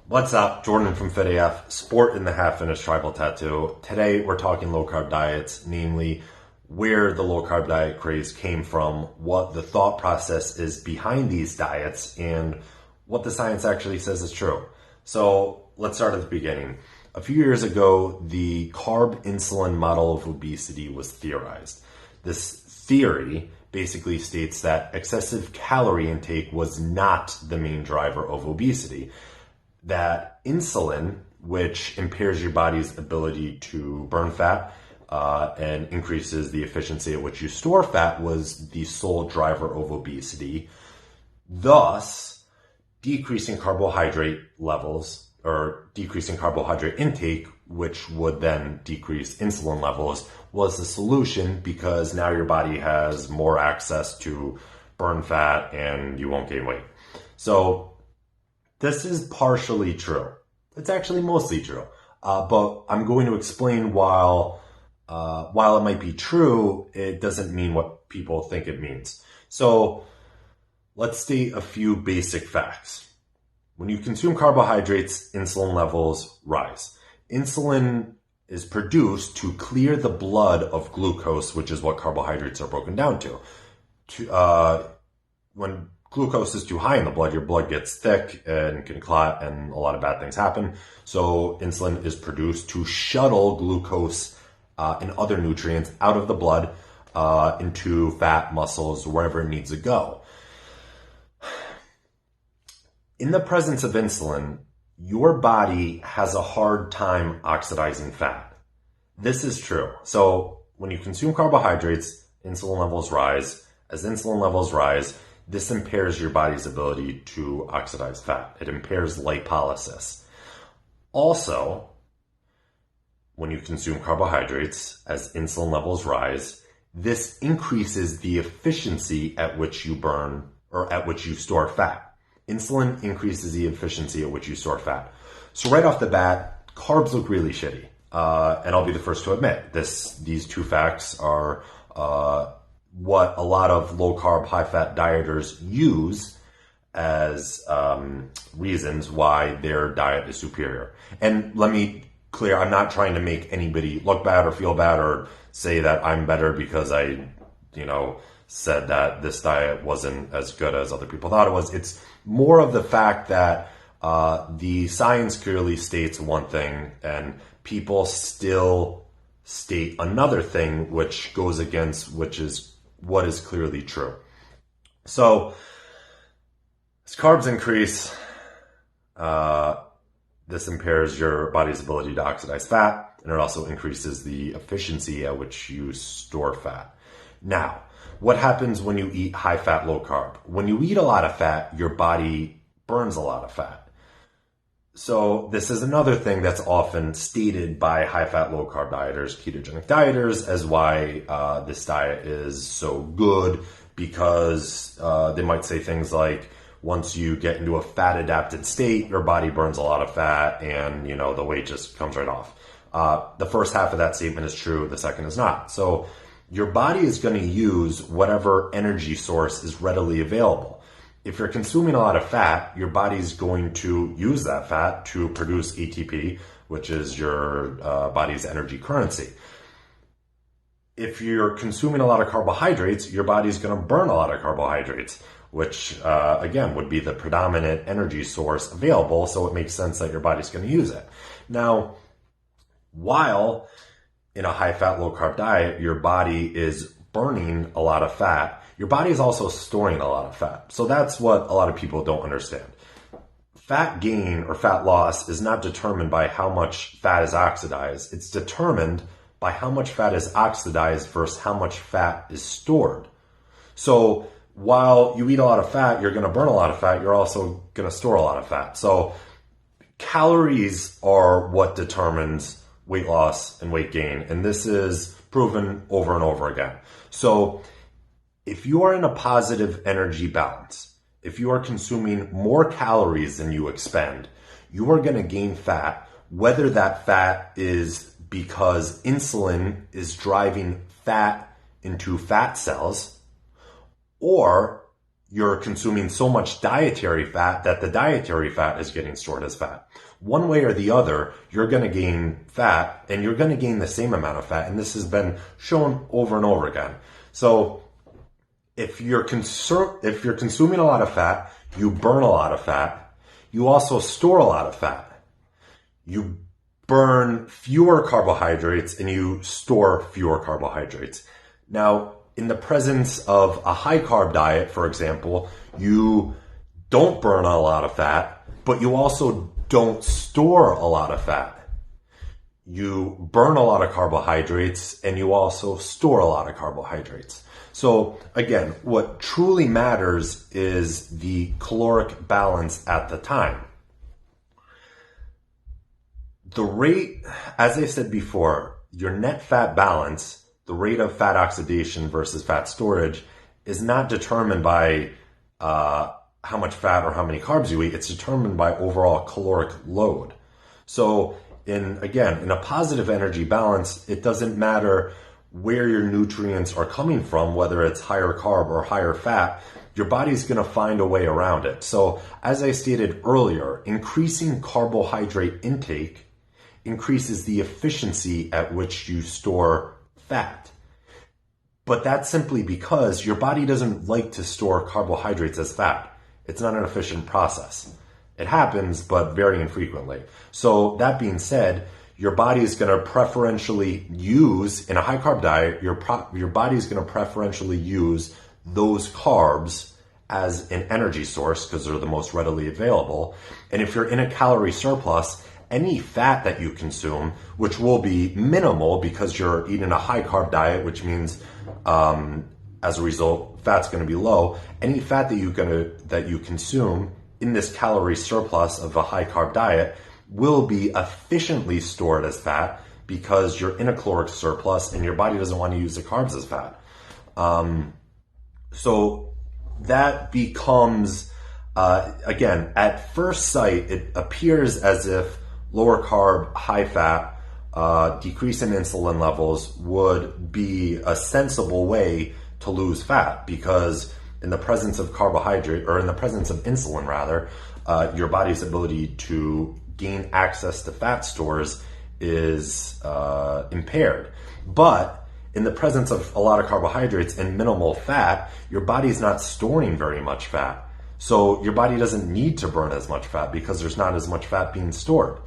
What's up? Jordan from FitAF, sport in the half-finished tribal tattoo. Today we're talking low-carb diets, namely where the low-carb diet craze came from, what the thought process is behind these diets, and what the science actually says is true. So let's start at the beginning. A few years ago, the carb-insulin model of obesity was theorized. This theory basically states that excessive calorie intake was not the main driver of obesity, that insulin, which impairs your body's ability to burn fat and increases the efficiency at which you store fat, was the sole driver of obesity, thus decreasing carbohydrate levels or decreasing carbohydrate intake, which would then decrease insulin levels, was the solution because now your body has more access to burn fat and you won't gain weight. So this is partially true. It's actually mostly true. But I'm going to explain while it might be true, it doesn't mean what people think it means. So let's state a few basic facts. When you consume carbohydrates, insulin levels rise. Insulin is produced to clear the blood of glucose, which is what carbohydrates are broken down to. When glucose is too high in the blood, your blood gets thick and can clot and a lot of bad things happen. So insulin is produced to shuttle glucose and other nutrients out of the blood into fat, muscles, wherever it needs to go. In the presence of insulin, your body has a hard time oxidizing fat. This is true. So when you consume carbohydrates, insulin levels rise. As insulin levels rise, this impairs your body's ability to oxidize fat. It impairs lipolysis. Also, when you consume carbohydrates, as insulin levels rise, this increases the efficiency at which you burn or at which you store fat. Insulin increases the efficiency at which you store fat. So right off the bat, carbs look really shitty. And I'll be the first to admit these two facts are what a lot of low-carb, high-fat dieters use as reasons why their diet is superior. And let me clear, I'm not trying to make anybody look bad or feel bad or say that I'm better because I, said that this diet wasn't as good as other people thought it was. It's more of the fact that the science clearly states one thing and people still state another thing, which goes against what is clearly true. So as carbs increase, this impairs your body's ability to oxidize fat, and it also increases the efficiency at which you store fat. Now, what happens when you eat high fat, low carb? When you eat a lot of fat, your body burns a lot of fat. So this is another thing that's often stated by high-fat, low-carb dieters, ketogenic dieters, as why this diet is so good, because they might say things like, once you get into a fat-adapted state, your body burns a lot of fat and, the weight just comes right off. The first half of that statement is true, the second is not. So your body is going to use whatever energy source is readily available. If you're consuming a lot of fat, your body's going to use that fat to produce ATP, which is your body's energy currency. If you're consuming a lot of carbohydrates, your body's going to burn a lot of carbohydrates, which, again, would be the predominant energy source available, so it makes sense that your body's going to use it. Now, while in a high-fat, low-carb diet, your body is burning a lot of fat, your body is also storing a lot of fat. So that's what a lot of people don't understand. Fat gain or fat loss is not determined by how much fat is oxidized. It's determined by how much fat is oxidized versus how much fat is stored. So while you eat a lot of fat, you're going to burn a lot of fat. You're also going to store a lot of fat. So calories are what determines weight loss and weight gain. And this is proven over and over again. So if you are in a positive energy balance, if you are consuming more calories than you expend, you are going to gain fat, whether that fat is because insulin is driving fat into fat cells, or you're consuming so much dietary fat that the dietary fat is getting stored as fat. One way or the other, you're going to gain fat, and you're going to gain the same amount of fat. And this has been shown over and over again. So if you're consuming a lot of fat, you burn a lot of fat. You also store a lot of fat. You burn fewer carbohydrates and you store fewer carbohydrates. Now, in the presence of a high carb diet, for example, you don't burn a lot of fat, but you also don't store a lot of fat. You burn a lot of carbohydrates and you also store a lot of carbohydrates. So again, what truly matters is the caloric balance at the time. The rate, as I said before, your net fat balance, the rate of fat oxidation versus fat storage, is not determined by how much fat or how many carbs you eat. It's determined by overall caloric load. So in a positive energy balance, it doesn't matter where your nutrients are coming from, whether it's higher carb or higher fat, your body's going to find a way around it. So as I stated earlier, increasing carbohydrate intake increases the efficiency at which you store fat. But that's simply because your body doesn't like to store carbohydrates as fat. It's not an efficient process. It happens, but very infrequently. So that being said, your body is going to preferentially use, in a high carb diet, your body is going to preferentially use those carbs as an energy source because they're the most readily available. And if you're in a calorie surplus, any fat that you consume, which will be minimal because you're eating a high carb diet, which means as a result, fat's going to be low. Any fat that you consume in this calorie surplus of a high carb diet will be efficiently stored as fat because you're in a caloric surplus and your body doesn't want to use the carbs as fat. So that becomes, again, at first sight, it appears as if lower carb, high fat, decrease in insulin levels would be a sensible way to lose fat, because in the presence of carbohydrate, or in the presence of insulin rather, your body's ability to gain access to fat stores is impaired. But in the presence of a lot of carbohydrates and minimal fat, your body's not storing very much fat. So your body doesn't need to burn as much fat because there's not as much fat being stored.